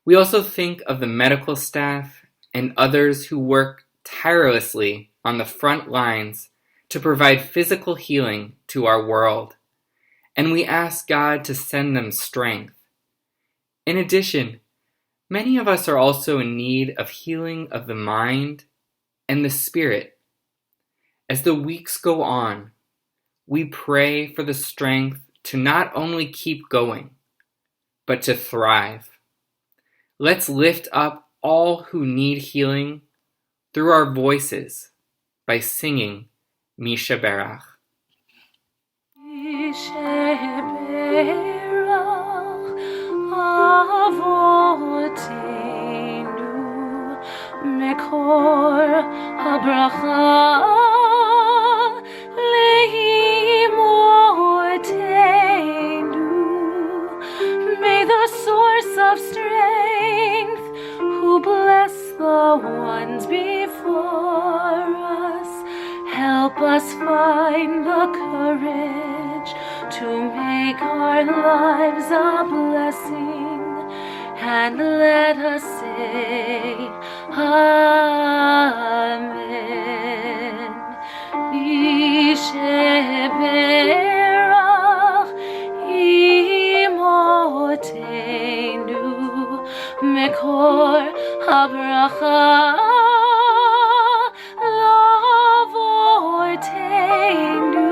We also think of the medical staff and others who work tirelessly on the front lines to provide physical healing to our world, and we ask God to send them strength. In addition, many of us are also in need of healing of the mind and the spirit. As the weeks go on, we pray for the strength to not only keep going, but to thrive. Let's lift up all who need healing through our voices by singing Misha Berach. Avotenu Mekor habracha leimotenu. May the source of strength, who bless the ones before us, help us find the courage to make our lives a blessing, and let us say Amen. Yisheberach imotenu mekor habracha lavortenu.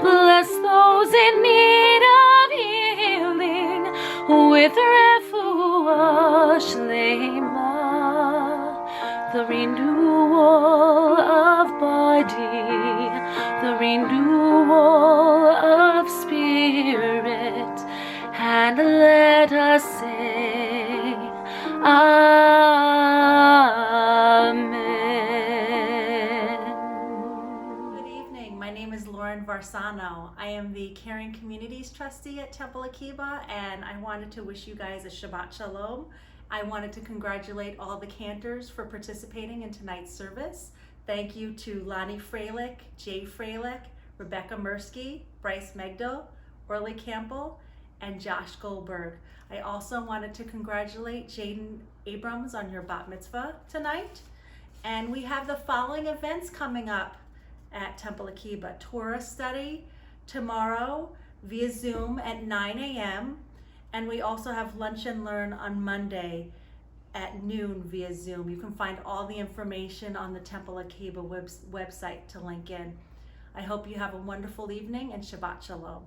Bless those in need of healing with refuah shlema, the renewal of body, the renewal of spirit, and let us say Amen. Good evening. My name is Lauren Varsano. I am the Caring Communities Trustee at Temple Akiba, and I wanted to wish you guys a Shabbat Shalom. I wanted to congratulate all the Cantors for participating in tonight's service. Thank you to Lonnie Freilich, Jay Freilich, Rebecca Mursky, Bryce Megdo, Orly Campbell, and Josh Goldberg. I also wanted to congratulate Jaden Abrams on your bat mitzvah tonight. And we have the following events coming up at Temple Akiba. Torah study tomorrow via Zoom at 9 a.m. And we also have Lunch and Learn on Monday at noon via Zoom. You can find all the information on the Temple Akiba website to link in. I hope you have a wonderful evening, and Shabbat Shalom.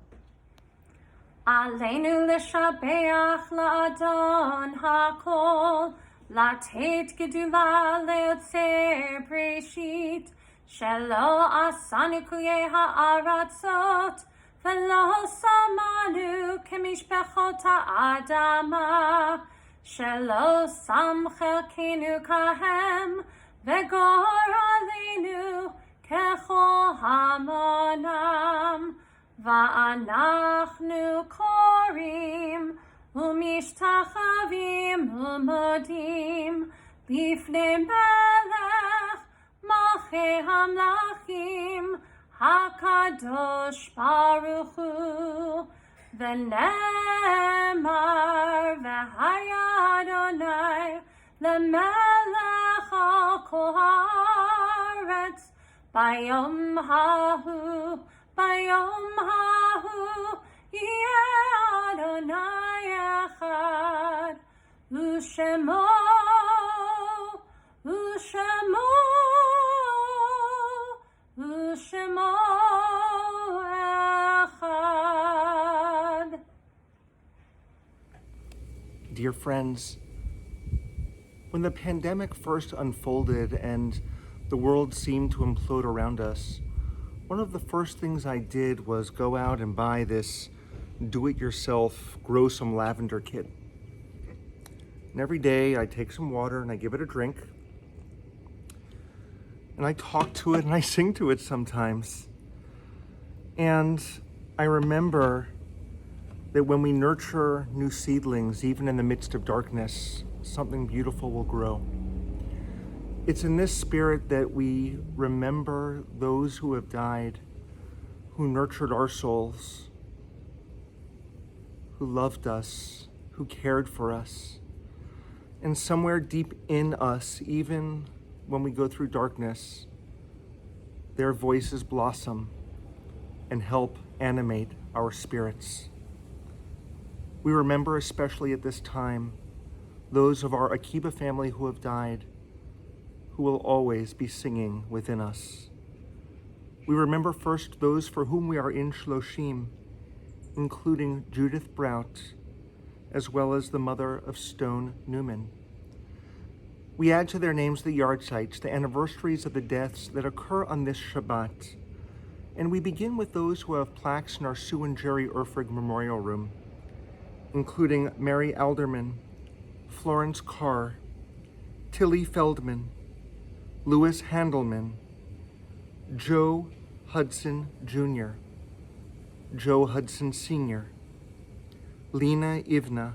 Aleinu l'shabeach la'adon hakol, לתת גדולה ליוצר בראשית, שלא עשנו קויי הארצות, ולא שמנו כמשפחות האדמה, שלא שם חלקנו כהם, וגורלנו ככל המונם. ואנחנו קוראים ומשתחווים ומודים לפני מלך מלכי המלכים הקדוש ברוך הוא. ונאמר והיה אדוני למלך על כל הארץ ביום ההוא. ביום ההוא יהיה אדוני אחד, ושמו אחד. dear friends, when the pandemic first unfolded and the world seemed to implode around us, one of the first things I did was go out and buy this do-it-yourself grow some lavender kit. And every day I take some water and I give it a drink, and I talk to it and I sing to it sometimes. And I remember that when we nurture new seedlings, even in the midst of darkness, something beautiful will grow. It's in this spirit that we remember those who have died, who nurtured our souls, who loved us, who cared for us. And somewhere deep in us, even when we go through darkness, their voices blossom and help animate our spirits. We remember, especially at this time, those of our Akiba family who have died, who will always be singing within us. We remember first those for whom we are in Shloshim, including Judith Brout, as well as the mother of Stone Newman. We add to their names the yardsites, the anniversaries of the deaths that occur on this Shabbat. And we begin with those who have plaques in our Sue and Jerry Erfrig Memorial Room, including Mary Alderman, Florence Carr, Tilly Feldman, Louis Handelman, Joe Hudson Jr., Joe Hudson Sr., Lena Ivna,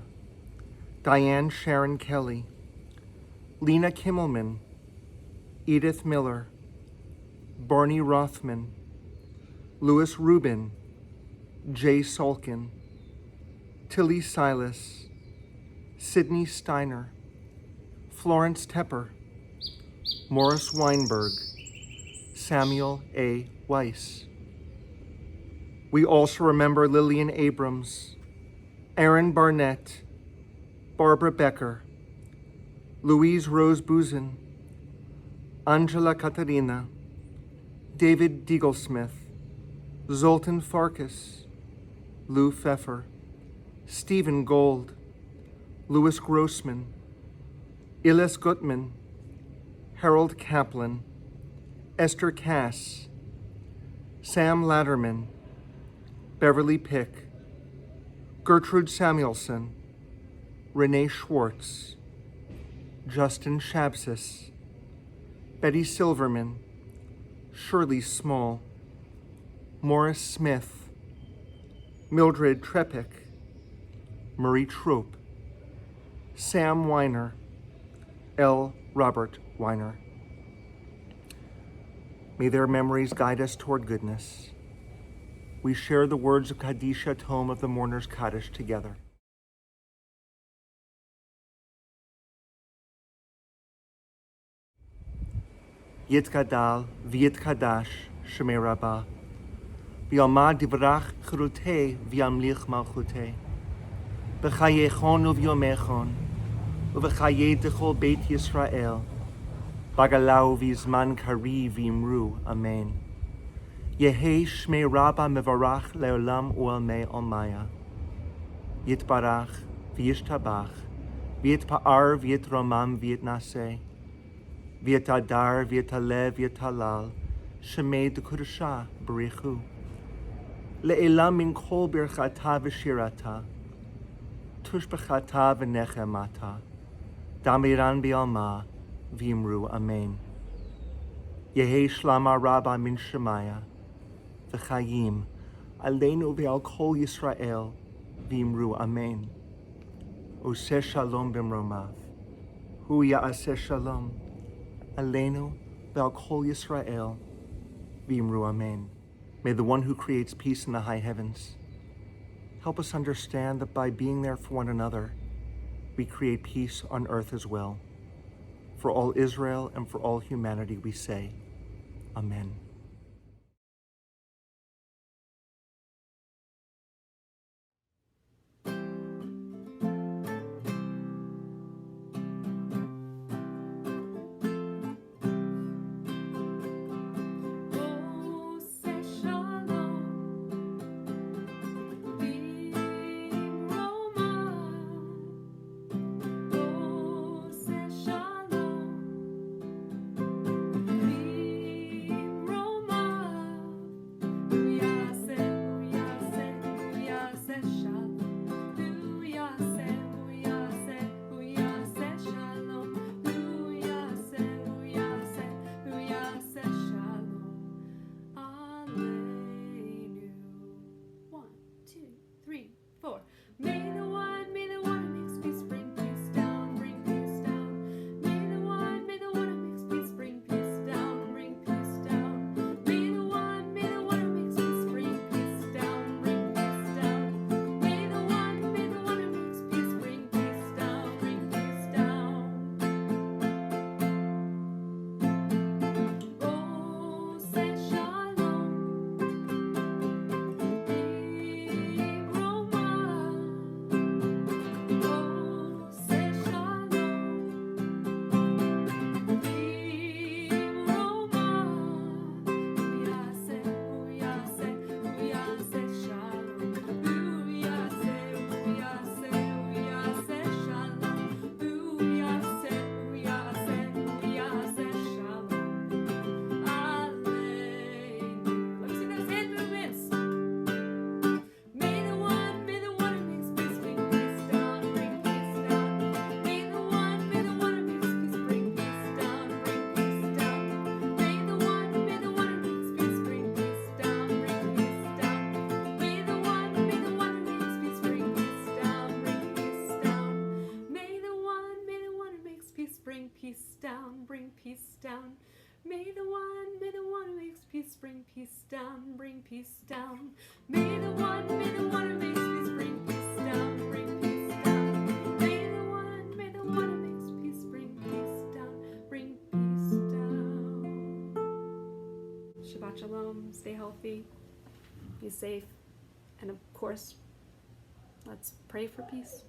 Diane Sharon Kelly, Lena Kimmelman, Edith Miller, Barney Rothman, Louis Rubin, Jay Salkin, Tilly Silas, Sidney Steiner, Florence Tepper, Morris Weinberg, Samuel A. Weiss. We also remember Lillian Abrams, Aaron Barnett, Barbara Becker, Louise Rose Buzin, Angela Katarina, David Dieglesmith, Zoltan Farkas, Lou Pfeffer, Stephen Gold, Louis Grossman, Iles Gutman, Harold Kaplan, Esther Cass, Sam Latterman, Beverly Pick, Gertrude Samuelson, Renee Schwartz, Justin Shabsis, Betty Silverman, Shirley Small, Morris Smith, Mildred Trepic, Marie Troop, Sam Weiner, L. Robert Weiner. May their memories guide us toward goodness. We share the words of Kadisha Tome of the Mourner's Kaddish together. Yitkadal v'yitkadash shemei rabbah, v'yamad divrach chirutei v'yamlich malchutei, v'chayechon uv'yomechon, uv'chayei dechol beit Yisrael, bagalau v'zman kari v'imru, amen. Yehei shmei rabbah mevarach leolam u'almei almaya, yitbarach v'yishtabach, v'yitpa'ar v'yitromam v'yitnaseh, V'yatadar, v'yatalev, v'yatalal, shemei d'kudasha b'richu. Le'elam min kol birchata v'shirata, tushbechata v'nechemata, damiran bi'alma, v'imru amen. Yehei shlama rabba min shemaya, v'chayim, aleinu v'al kol Yisrael, v'imru amen. Oseh shalom b'mromav, hu ya'aseh shalom, Aleinu ve'al kol Yisrael, v'imru amen. May the one who creates peace in the high heavens help us understand that by being there for one another, we create peace on earth as well. For all Israel and for all humanity we say, Amen. peace down, bring peace down. May the one who makes peace bring peace down, bring peace down. May the one who makes peace bring peace down, bring peace down. Shabbat Shalom, stay healthy, be safe, and of course, let's pray for peace.